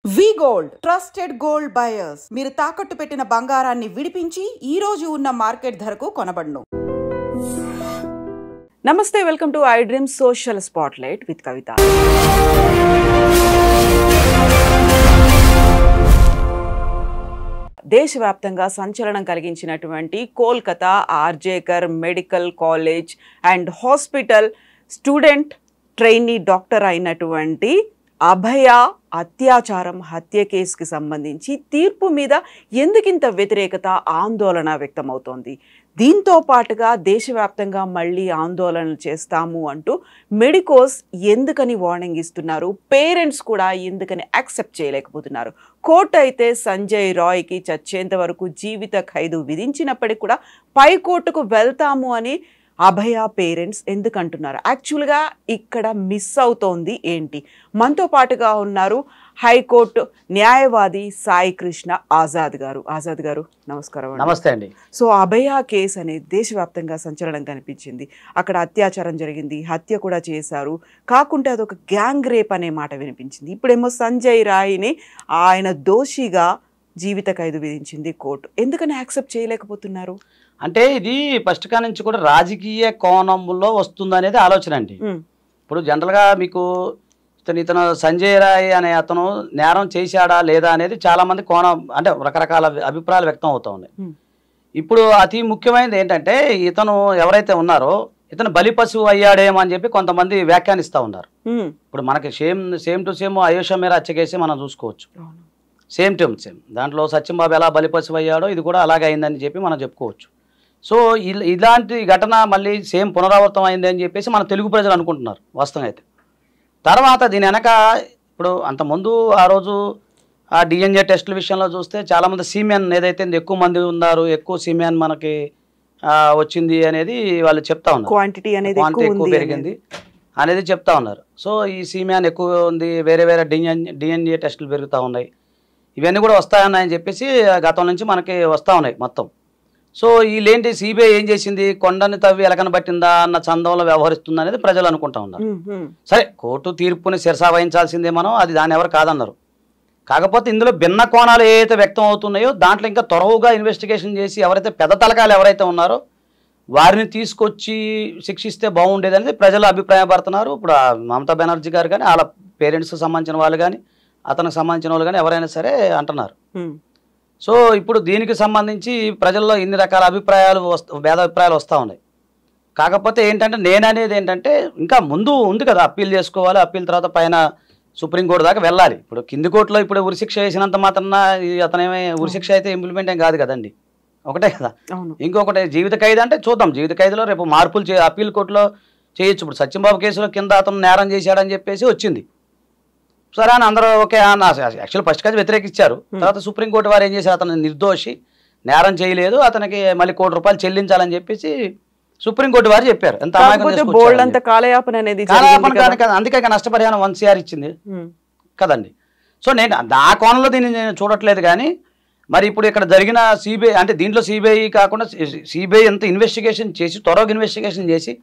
వి gold trusted gold buyers మీరు తాకట్టు పెట్టిన బంగారాన్ని విడిపించి ఈ రోజు ఉన్న మార్కెట్ ధరకు కొనబడును. నమస్తే, welcome to iDream social spotlight with Kavitha. దేశవ్యాప్తంగా సంచలనం కలిగించినటువంటి Kolkata RG Kar medical college and hospital student trainee doctor అయినటువంటి అభయ అత్యాచారం హత్య కేసుకి సంబంధించి తీర్పు మీద ఎందుకింత వ్యతిరేకత ఆందోళన వ్యక్తమవుతోంది. దీంతో పాటుగా దేశవ్యాప్తంగా మళ్ళీ ఆందోళనలు చేస్తాము అంటూ మెడికోస్ ఎందుకని వార్నింగ్ ఇస్తున్నారు, పేరెంట్స్ కూడా ఎందుకని యాక్సెప్ట్ చేయలేకపోతున్నారు. కోర్టు అయితే సంజయ్ రాయ్కి చచ్చేంత వరకు జీవిత ఖైదు విధించినప్పటికీ కూడా పై కోర్టుకు వెళ్తాము అని అభయ పేరెంట్స్ ఎందుకంటున్నారు. యాక్చువల్గా ఇక్కడ మిస్ అవుతోంది ఏంటి? మనతో పాటుగా ఉన్నారు హైకోర్టు న్యాయవాది సాయి కృష్ణ ఆజాద్ గారు. ఆజాద్ గారు నమస్కారం. నమస్తే అండి. సో అభయ కేసు అనేది దేశవ్యాప్తంగా సంచలనం కనిపించింది. అక్కడ అత్యాచారం జరిగింది, హత్య కూడా చేశారు, కాకుంటే అదొక గ్యాంగ్ రేప్ అనే మాట వినిపించింది. ఇప్పుడేమో సంజయ్ రాయ్ని ఆయన దోషిగా జీవిత ఖైదు విధించింది కోర్టు. ఎందుకని యాక్సెప్ట్ చేయలేకపోతున్నారు? అంటే ఇది ఫస్ట్ కా నుంచి కూడా రాజకీయ కోణంలో వస్తుందనేది ఆలోచన అండి. ఇప్పుడు జనరల్గా మీకు ఇతను సంజయ్ రాయ్ అనే అతను నేరం చేశాడా లేదా అనేది చాలా మంది కోణం అంటే రకరకాల అభిప్రాయాలు వ్యక్తం అవుతూ ఉన్నాయి. ఇప్పుడు అతి ముఖ్యమైనది ఏంటంటే ఇతను ఎవరైతే ఉన్నారో ఇతను బలి పశువు అయ్యాడేమో అని చెప్పి కొంతమంది వ్యాఖ్యానిస్తూ ఉన్నారు. ఇప్పుడు మనకి సేమ్ టు సేమ్ అయోష మీద హత్య కేసు మనం చూసుకోవచ్చు. సేమ్ టు సేమ్ దాంట్లో సత్యంబాబు ఎలా బలి పశువు అయ్యాడో ఇది కూడా అలాగే అయిందని చెప్పి మనం చెప్పుకోవచ్చు. సో ఇలాంటి ఘటన మళ్ళీ సేమ్ పునరావృతం అయింది అని చెప్పేసి మన తెలుగు ప్రజలు అనుకుంటున్నారు వాస్తవం అయితే. తర్వాత దీని వెనక ఇప్పుడు అంతకుముందు ఆ రోజు ఆ డిఎన్ఏ టెస్టుల విషయంలో చూస్తే చాలామంది సీమెన్ ఏదైతే ఎక్కువ మంది ఉన్నారు, ఎక్కువ సీమెన్ మనకి వచ్చింది అనేది వాళ్ళు చెప్తా ఉన్నారు. క్వాంటిటీ ఎక్కువ పెరిగింది అనేది చెప్తా ఉన్నారు. సో ఈ సీమెన్ ఎక్కువ ఉంది, వేరే వేరే డిఎన్ఏ టెస్టులు పెరుగుతూ ఉన్నాయి, ఇవన్నీ కూడా వస్తాయన్నాయని చెప్పేసి గతం నుంచి మనకి వస్తూ ఉన్నాయి మొత్తం. సో వీళ్ళేంటి సిబిఐ ఏం చేసింది, కొండని తవ్వి ఎలకన పట్టిందా అన్న చందంలో వ్యవహరిస్తుంది అనేది ప్రజలు అనుకుంటా ఉన్నారు. సరే కోర్టు తీర్పుని శిరసా వహించాల్సిందే మనం, అది దాన్ని ఎవరు కాదన్నారు. కాకపోతే ఇందులో భిన్న కోణాలు ఏవైతే వ్యక్తం అవుతున్నాయో దాంట్లో ఇంకా త్వరగా ఇన్వెస్టిగేషన్ చేసి ఎవరైతే పెద్ద తలకాయలు ఎవరైతే ఉన్నారో వారిని తీసుకొచ్చి శిక్షిస్తే బాగుండేది అనేది ప్రజలు అభిప్రాయపడుతున్నారు. ఇప్పుడు మమతా బెనర్జీ గారు కానీ వాళ్ళ పేరెంట్స్కి సంబంధించిన వాళ్ళు కానీ అతనికి సంబంధించిన వాళ్ళు కానీ ఎవరైనా సరే అంటున్నారు. సో ఇప్పుడు దీనికి సంబంధించి ప్రజల్లో ఇన్ని రకాల భేదాభిప్రాయాలు వస్తూ ఉన్నాయి. కాకపోతే ఏంటంటే నేననేది ఏంటంటే ఇంకా ముందు ఉంది కదా, అప్పీల్ చేసుకోవాలి, అప్పీల్ తర్వాత పైన సుప్రీంకోర్టు దాకా వెళ్ళాలి. ఇప్పుడు కింది కోర్టులో ఇప్పుడు ఉరిశిక్ష వేసినంత మాత్రాన అతనేమే ఉరిశిక్ష అయితే ఇంప్లిమెంట్ ఏం కాదు కదండి, ఒకటే కదా. ఇంకొకటి జీవిత ఖైదు అంటే చూద్దాం, జీవిత ఖైదులో రేపు మార్పులు అప్పీల్ కోర్టులో చేయొచ్చు. ఇప్పుడు సత్యంబాబు కేసులో కింద అతను నేరం చేశాడని చెప్పేసి వచ్చింది, సరే అని అందరూ ఓకే అన్న. యాక్చువల్ ఫస్ట్ కాదు వ్యతిరేకించారు, తర్వాత సుప్రీంకోర్టు వారు ఏం చేశారు, అతను నిర్దోషి, నేరం చేయలేదు, అతనికి మళ్ళీ ₹1 చెల్లించాలని చెప్పేసి సుప్రీంకోర్టు వారు చెప్పారు. ఎంత అందుకే నష్టపరిహారం 1 CR ఇచ్చింది కదండి. సో నేను ఆ కోణంలో దీన్ని నేను చూడట్లేదు. కానీ మరి ఇప్పుడు ఇక్కడ జరిగిన సిబిఐ అంటే దీంట్లో సిబిఐ కాకుండా సిబిఐ ఎంత ఇన్వెస్టిగేషన్ చేసి త్వరగా ఇన్వెస్టిగేషన్ చేసి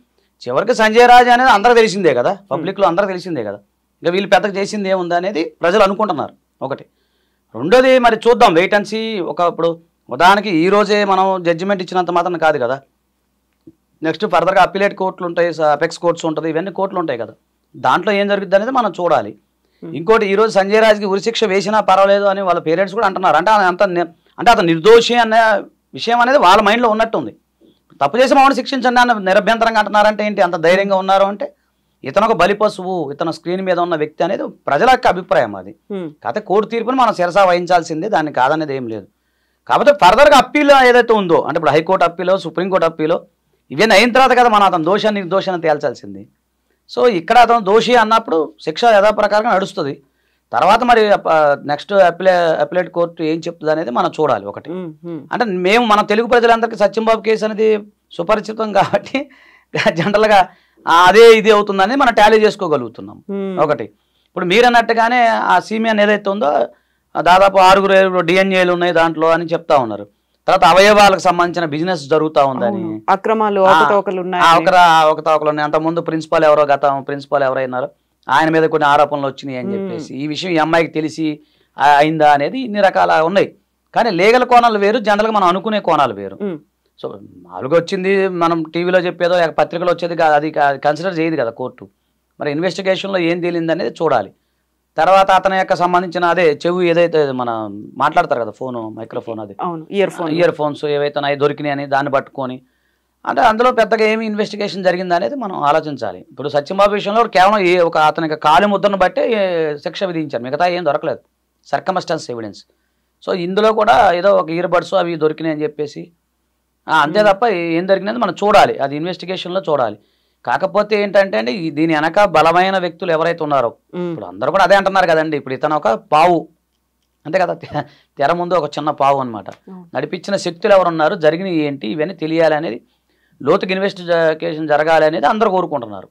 చివరికి సంజయ్ రాజ్ అనేది అందరూ తెలిసిందే కదా, పబ్లిక్లో అందరూ తెలిసిందే కదా, ఇంకా వీళ్ళు పెద్దగా చేసింది ఏముంది అనేది ప్రజలు అనుకుంటున్నారు ఒకటి. రెండోది మరి చూద్దాం, వెయిట్ అండ్ సీ. ఇప్పుడు ఉదాహరణకి ఈ రోజే మనం జడ్జిమెంట్ ఇచ్చినంత మాత్రం కాదు కదా, నెక్స్ట్ ఫర్దర్గా అప్పీలేట్ కోర్టులు ఉంటాయి, అపెక్స్ కోర్ట్స్ ఉంటుంది, ఇవన్నీ కోర్టులు ఉంటాయి కదా, దాంట్లో ఏం జరుగుతుంది అనేది మనం చూడాలి. ఇంకోటి ఈరోజు సంజయ్ రాజ్కి ఉరిశిక్ష వేసినా పర్వాలేదు అని వాళ్ళ పేరెంట్స్ కూడా అంటున్నారు. అంటే అతను నిర్దోషి అనే విషయం అనేది వాళ్ళ మైండ్లో ఉన్నట్టుంది. తప్పు చేసి మామూలు శిక్షించండి అన్న నిరభ్యంతరంగా అంటున్నారంటే ఏంటి, అంత ధైర్యంగా ఉన్నారు అంటే ఇతను ఒక బలి పశువు, ఇతను స్క్రీన్ మీద ఉన్న వ్యక్తి అనేది ప్రజల యొక్క అభిప్రాయం. అది కాకపోతే కోర్టు తీర్పుని మనం శిరసా వహించాల్సిందే, దాన్ని కాదనేది ఏం లేదు. కాకపోతే ఫర్దర్గా అప్పీల్ ఏదైతే ఉందో అంటే ఇప్పుడు హైకోర్టు అప్పీలో సుప్రీంకోర్టు అప్పీలో ఇవన్నీ అయిన తర్వాత కదా మనం అతను దోషాన్ని నిర్దోషాన్ని తేల్చాల్సింది. సో ఇక్కడ అతను దోషి అన్నప్పుడు శిక్ష యథాప్రకారంగా నడుస్తుంది. తర్వాత మరి నెక్స్ట్ అప్పీలేట్ కోర్టు ఏం చెప్తుంది అనేది మనం చూడాలి ఒకటి. అంటే మన తెలుగు ప్రజలందరికీ సత్యంబాబు కేసు అనేది సుపరిచితం కాబట్టి జనరల్గా అదే ఇది అవుతుందని మనం టాలీ చేసుకోగలుగుతున్నాం ఒకటి. ఇప్పుడు మీరు అన్నట్టుగానే ఆ సీమియన్ ఏదైతే ఉందో దాదాపు 6 డిఎన్ఏలు ఉన్నాయి దాంట్లో అని చెప్తా ఉన్నారు. తర్వాత అవయవాలకు సంబంధించిన బిజినెస్ జరుగుతూ ఉందని, అక్రమాలు అవకతవకలు ఉన్నాయి, అంతకుముందు ప్రిన్సిపాల్ ఎవరైనారో ఆయన మీద కొన్ని ఆరోపణలు వచ్చినాయి అని చెప్పేసి ఈ విషయం ఈ అమ్మాయికి తెలిసి అయిందా అనేది ఇన్ని రకాల ఉన్నాయి. కానీ లీగల్ కోణాలు వేరు, జనరల్గా మనం అనుకునే కోణాలు వేరు. సో మామూలుగా వచ్చింది మనం టీవీలో చెప్పేదో పత్రికలో వచ్చేది అది కన్సిడర్ చేయదు కదా కోర్టు. మరి ఇన్వెస్టిగేషన్లో ఏం తేలింది అనేది చూడాలి. తర్వాత అతని యొక్క సంబంధించిన అదే చెవు ఏదైతే మన మాట్లాడతారు కదా ఫోను మైక్రోఫోన్, అది ఇయర్ ఫోన్స్ ఏవైతే అవి దొరికినాయి అని దాన్ని పట్టుకొని అంటే అందులో పెద్దగా ఏమి ఇన్వెస్టిగేషన్ జరిగింది అనేది మనం ఆలోచించాలి. ఇప్పుడు సత్యంబాబు విషయంలో కేవలం అతనికి కాలి ముద్రను బట్టే శిక్ష విధించారు, మిగతా ఏం దొరకలేదు, సర్కమస్టెన్స్ ఎవిడెన్స్. సో ఇందులో కూడా ఏదో ఒక ఇయర్ బడ్స్ అవి దొరికినాయి అని చెప్పేసి అంతే తప్ప ఏం దొరికినది మనం చూడాలి, అది ఇన్వెస్టిగేషన్లో చూడాలి. కాకపోతే ఏంటంటే అండి దీని వెనక బలమైన వ్యక్తులు ఎవరైతే ఉన్నారో, ఇప్పుడు అందరూ కూడా అదే అంటున్నారు కదండి, ఇప్పుడు ఇతను ఒక పావు అంతే కదా, తెర ముందు ఒక చిన్న పావు అనమాట. నడిపించిన శక్తులు ఎవరున్నారు, జరిగినవి ఏంటి, ఇవన్నీ తెలియాలి అనేది, లోతుకి ఇన్వెస్టిగేషన్ జరగాలి అనేది అందరూ కోరుకుంటున్నారు.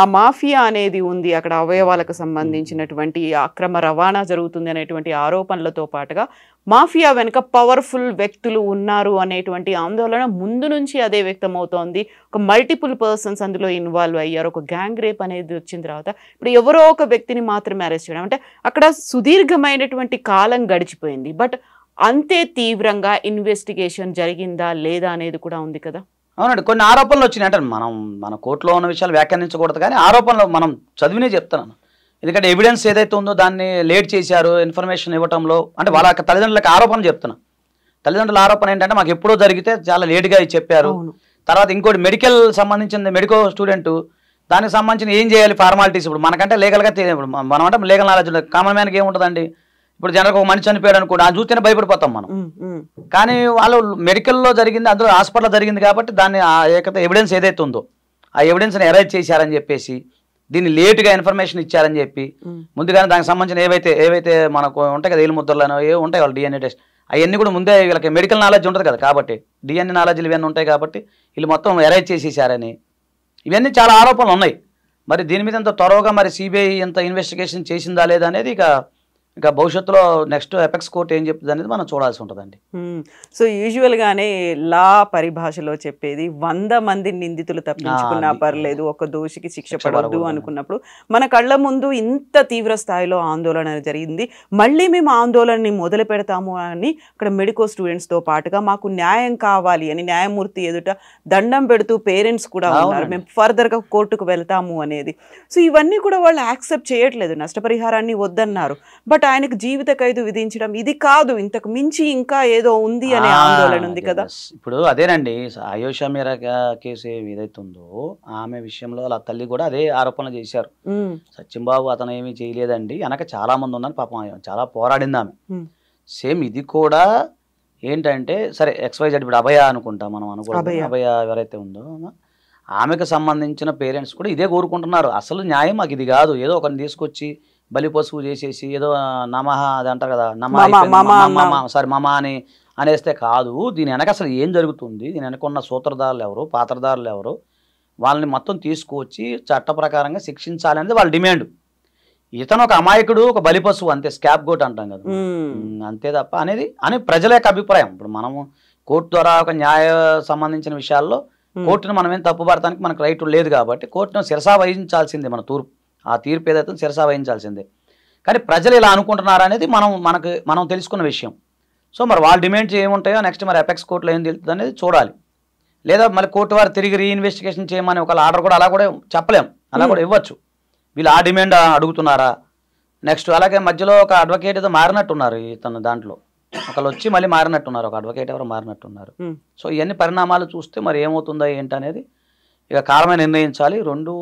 ఆ మాఫియా అనేది ఉంది అక్కడ, అవయవాలకు సంబంధించినటువంటి అక్రమ రవాణా జరుగుతుంది అనేటువంటి ఆరోపణలతో పాటుగా మాఫియా వెనుక పవర్ఫుల్ వ్యక్తులు ఉన్నారు అనేటువంటి ఆందోళన ముందు నుంచి అదే వ్యక్తమవుతోంది. ఒక మల్టిపుల్ పర్సన్స్ అందులో ఇన్వాల్వ్ అయ్యారు. ఒక గ్యాంగ్ రేప్ అనేది వచ్చిన తర్వాత ఇప్పుడు ఎవరో ఒక వ్యక్తిని మాత్రమే అరెస్ట్ చేయడం అంటే అక్కడ సుదీర్ఘమైనటువంటి కాలం గడిచిపోయింది. బట్ అంతే తీవ్రంగా ఇన్వెస్టిగేషన్ జరిగిందా లేదా అనేది కూడా ఉంది కదా. అవునండి, కొన్ని ఆరోపణలు వచ్చినాయి. అంటే మన కోర్టులో ఉన్న విషయాలు వ్యాఖ్యానించకూడదు, కానీ ఆరోపణలు మనం చదివినే చెప్తున్నాను. ఎందుకంటే ఎవిడెన్స్ ఏదైతే ఉందో దాన్ని లేట్ చేశారు ఇన్ఫర్మేషన్ ఇవ్వటంలో, అంటే వాళ్ళ తల్లిదండ్రులకు ఆరోపణ చెప్తున్నా. తల్లిదండ్రుల ఆరోపణ ఏంటంటే మాకు ఎప్పుడో జరిగితే చాలా లేట్గా చెప్పారు. తర్వాత ఇంకోటి మెడికల్ సంబంధించిన మెడికో స్టూడెంట్, దానికి సంబంధించిన ఏం చేయాలి ఫార్మాలిటీస్, ఇప్పుడు మనకంటే లీగల్గా ఇప్పుడు మనం అంటే లీగల్ నాలెడ్జ్ కామన్ మ్యాన్కి ఏముంటుందండి. ఇప్పుడు జనరకు ఒక మనిషి చనిపోయాడు అనుకోండి, ఆ చూస్తేనే భయపడిపోతాం మనం. కానీ వాళ్ళు మెడికల్లో జరిగింది, అందులో హాస్పిటల్లో జరిగింది కాబట్టి దాన్ని ఎవిడెన్స్ ఏదైతే ఉందో ఆ ఎవిడెన్స్ని అరేంజ్ చేశారని చెప్పేసి, దీన్ని లేటుగా ఇన్ఫర్మేషన్ ఇచ్చారని చెప్పి, ముందుగానే దానికి సంబంధించిన ఏవైతే మనకు ఉంటాయి కదా, ఏలు ముద్రలను ఏ ఉంటాయి వాళ్ళు డిఎన్ఏ టెస్ట్ అవన్నీ కూడా ముందే వీళ్ళకి మెడికల్ నాలెడ్జ్ ఉంటుంది కదా, కాబట్టి డిఎన్ఏ నాలెడ్జ్లు ఇవన్నీ ఉంటాయి కాబట్టి వీళ్ళు మొత్తం అరేంజ్ చేసేసారని ఇవన్నీ చాలా ఆరోపణలు ఉన్నాయి. మరి దీని మీద ఎంత త్వరగా మరి సిబిఐ ఎంత ఇన్వెస్టిగేషన్ చేసిందా లేదా అనేది ఇక భవిష్యత్తులో నెక్స్ట్ ఎపెక్స్ కోర్ట్ ఏం చెప్తుంది అనేది మనం చూడాల్సి ఉంటుందండి. సో యూజువల్గానే లా పరిభాషలో చెప్పేది 100 మంది నిందితులు తప్పించుకున్నా పర్లేదు, ఒక దోషికి శిక్ష పడవద్దు అనుకున్నప్పుడు మన కళ్ళ ముందు ఇంత తీవ్ర స్థాయిలో ఆందోళన జరిగింది. మళ్ళీ మేము ఆందోళనని మొదలు పెడతాము అని అక్కడ మెడికో స్టూడెంట్స్తో పాటుగా మాకు న్యాయం కావాలి అని న్యాయమూర్తి ఎదుట దండం పెడుతూ పేరెంట్స్ కూడా ఉన్నారు, మేము ఫర్దర్గా కోర్టుకు వెళ్తాము అనేది. సో ఇవన్నీ కూడా వాళ్ళు యాక్సెప్ట్ చేయట్లేదు, నష్టపరిహారాన్ని వద్దన్నారు. బట్ ఆయనకు జీవిత ఖైదు విధించడం ఇది కాదు, ఇంతకు మించి ఇంకా ఏదో ఉంది అనే ఆందోళన ఉంది కదా. ఇప్పుడు అదేనండి, ఆయేషా మీరా కేసు ఏదైతే ఉందో ఆమె విషయంలో వాళ్ళ తల్లి కూడా అదే ఆరోపణలు చేశారు. సత్యంబాబు అతను ఏమీ చేయలేదండి, వెనక చాలా మంది ఉందని పాపం చాలా పోరాడింది ఆమె. సేమ్ ఇది కూడా ఏంటంటే సరే XYZ ఇప్పుడు అభయ అనుకుంటా మనం అనుకుంటాం, అభయ ఎవరైతే ఉందో ఆమెకు సంబంధించిన పేరెంట్స్ కూడా ఇదే కోరుకుంటున్నారు. అసలు న్యాయం మాకు ఇది కాదు, ఏదో ఒకరిని తీసుకొచ్చి బలి పశువు చేసేసి ఏదో నమః అది అంటారు కదా, మమ అని అనేస్తే కాదు. దీని వెనక అసలు ఏం జరుగుతుంది, దీని వెనక ఉన్న సూత్రధారులు ఎవరు, పాత్రధారులు ఎవరు, వాళ్ళని మొత్తం తీసుకువచ్చి చట్ట ప్రకారంగా శిక్షించాలి అనేది వాళ్ళ డిమాండ్. ఇతను ఒక అమాయకుడు, ఒక బలి పశువు అంతే, స్కాప్ గోట్ అంటాం కదా, అంతే తప్ప అని ప్రజల యొక్క అభిప్రాయం. ఇప్పుడు మనము కోర్టు ద్వారా ఒక న్యాయ సంబంధించిన విషయాల్లో కోర్టును మనం ఏం తప్పుపడటానికి మనకు రైట్ లేదు కాబట్టి కోర్టును శిరసా వహించాల్సిందే, మన ఆ తీర్పు ఏదైతే శిరసా వహించాల్సిందే. కానీ ప్రజలు ఇలా అనుకుంటున్నారు అనేది మనం తెలుసుకున్న విషయం. సో మరి వాళ్ళ డిమాండ్స్ ఏముంటాయో నెక్స్ట్ మరి ఎపెక్స్ కోర్టులో ఏం తెలుస్తుంది అనేది చూడాలి. లేదా మళ్ళీ కోర్టు వారు తిరిగి రీఇన్వెస్టిగేషన్ చేయమని ఒక ఆర్డర్ కూడా అలా కూడా చెప్పలేం, అలా కూడా ఇవ్వచ్చు. వీళ్ళు ఆ డిమాండ్ అడుగుతున్నారా నెక్స్ట్. అలాగే మధ్యలో ఒక అడ్వకేట్ ఏదో మారినట్టున్నారు ఇతను దాంట్లో, ఒకళ్ళు వచ్చి మళ్ళీ మారినట్టున్నారు, ఒక అడ్వకేట్ ఎవరు మారినట్టున్నారు. సో ఇవన్నీ పరిణామాలు చూస్తే మరి ఏమవుతుందో ఏంటనేది ఇక కాలమే నిర్ణయించాలి. రెండు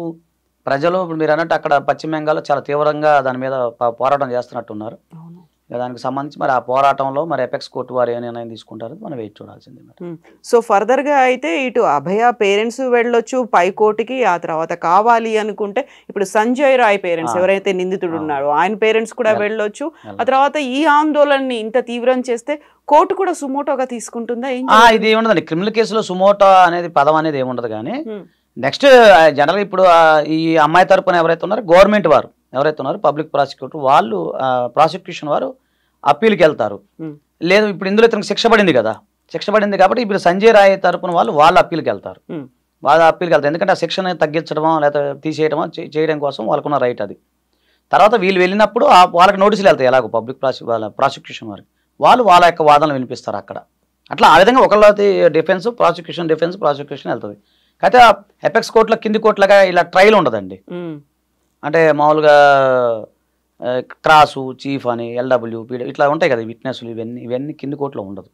ప్రజలు ఇప్పుడు మీరు అన్నట్టు అక్కడ పశ్చిమ బెంగాల్లో చాలా తీవ్రంగా దాని మీద పోరాటం చేస్తున్నట్టున్నారు. దానికి సంబంధించి మరి ఆ పోరాటంలో మరి ఎపెక్స్ కోర్టు వారు ఏ నిర్ణయం తీసుకుంటారో మనం వెయిట్ చూడాల్సింది. సో ఫర్దర్గా అయితే ఇటు అభయ పేరెంట్స్ వెళ్ళొచ్చు పై కోర్టుకి, ఆ తర్వాత కావాలి అనుకుంటే ఇప్పుడు సంజయ్ రాయ్ పేరెంట్స్ ఎవరైతే నిందితుడు ఉన్నారో ఆయన పేరెంట్స్ కూడా వెళ్ళొచ్చు. ఆ తర్వాత ఈ ఆందోళనని ఇంత తీవ్రం చేస్తే కోర్టు కూడా సుమోటోగా తీసుకుంటుందా? ఇది ఏముండదండి, క్రిమినల్ కేసులో సుమోటో అనేది పదం అనేది ఏముండదు. కానీ నెక్స్ట్ జనరల్గా ఇప్పుడు ఈ అమ్మాయి తరపున ఎవరైతే ఉన్నారో గవర్నమెంట్ వారు ఎవరైతే ఉన్నారో పబ్లిక్ ప్రాసిక్యూటర్ వాళ్ళు ప్రాసిక్యూషన్ వారు అప్పీల్కి వెళ్తారు. లేదు ఇప్పుడు ఇందులో ఇతనికి శిక్ష పడింది కదా, శిక్ష పడింది కాబట్టి ఇప్పుడు సంజయ్ రాయ్ తరపున వాళ్ళు అప్పీల్కి వెళ్తారు. ఎందుకంటే ఆ శిక్షను తగ్గించడమో లేదా తీసేయడమో చేయడం కోసం వాళ్ళకున్న రైట్ అది. తర్వాత వీళ్ళు వెళ్ళినప్పుడు వాళ్ళకి నోటీసులు వెళ్తాయి ఎలాగో పబ్లిక్ ప్రాసిక్యూషన్ వారికి వాళ్ళ యొక్క వాదనలు వినిపిస్తారు అక్కడ. అట్లా ఆ విధంగా ఒకళ్ళది డిఫెన్స్ ప్రాసిక్యూషన్ వెళ్తుంది. అయితే ఎపెక్స్ కోర్టులో కింది కోర్టులుగా ఇలా ట్రయల్ ఉండదండి. అంటే మామూలుగా క్రాసు చీఫ్ అని ఎల్డబ్ల్యూ పీడీ ఇట్లా ఉంటాయి కదా విట్నెస్లు ఇవన్నీ కింది కోర్టులో ఉండదు.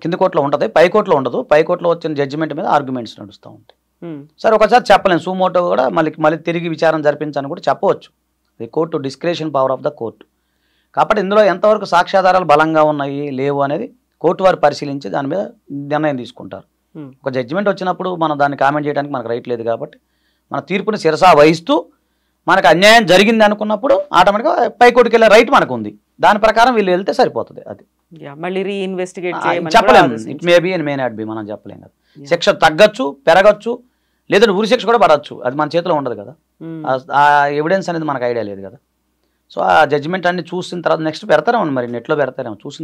కింది కోర్టులో ఉంటుంది, పై కోర్టులో ఉండదు. పై కోర్టులో వచ్చిన జడ్జిమెంట్ మీద ఆర్గ్యుమెంట్స్ నడుస్తూ ఉంటాయి. సరే ఒకసారి చెప్పలేము సుమోటో కూడా మళ్ళీ తిరిగి విచారణ జరిపించని కూడా చెప్పవచ్చు. ఇది court discretion power of the court. కాబట్టి ఇందులో ఎంతవరకు సాక్ష్యాధారాలు బలంగా ఉన్నాయి లేవు అనేది కోర్టు వారు పరిశీలించి దాని మీద నిర్ణయం తీసుకుంటారు. ఒక జడ్జిమెంట్ వచ్చినప్పుడు మనం దాన్ని కామెంట్ చేయడానికి మనకు రైట్ లేదు కాబట్టి మన తీర్పుని శిరసా వహిస్తూ మనకు అన్యాయం జరిగింది అనుకున్నప్పుడు ఆటోమేటిక్గా పై కోర్టుకి వెళ్ళే రైట్ మనకు ఉంది. దాని ప్రకారం వీళ్ళు వెళ్తే సరిపోతుంది. అది మళ్ళీ రీఇన్వెస్టిగేట్ చెప్పలేము. It may be and may not be, మనం చెప్పలేం కదా. శిక్ష తగ్గచ్చు, పెరగచ్చు, లేదంటే ఉరి శిక్ష కూడా పడవచ్చు. అది మన చేతిలో ఉండదు కదా. ఆ ఎవిడెన్స్ అనేది మనకు ఐడియా లేదు కదా. సో ఆ జడ్జిమెంట్ అన్ని చూసిన తర్వాత నెక్స్ట్ పెడతారేమో, మరి నెట్లో పెడతారేమో చూసిన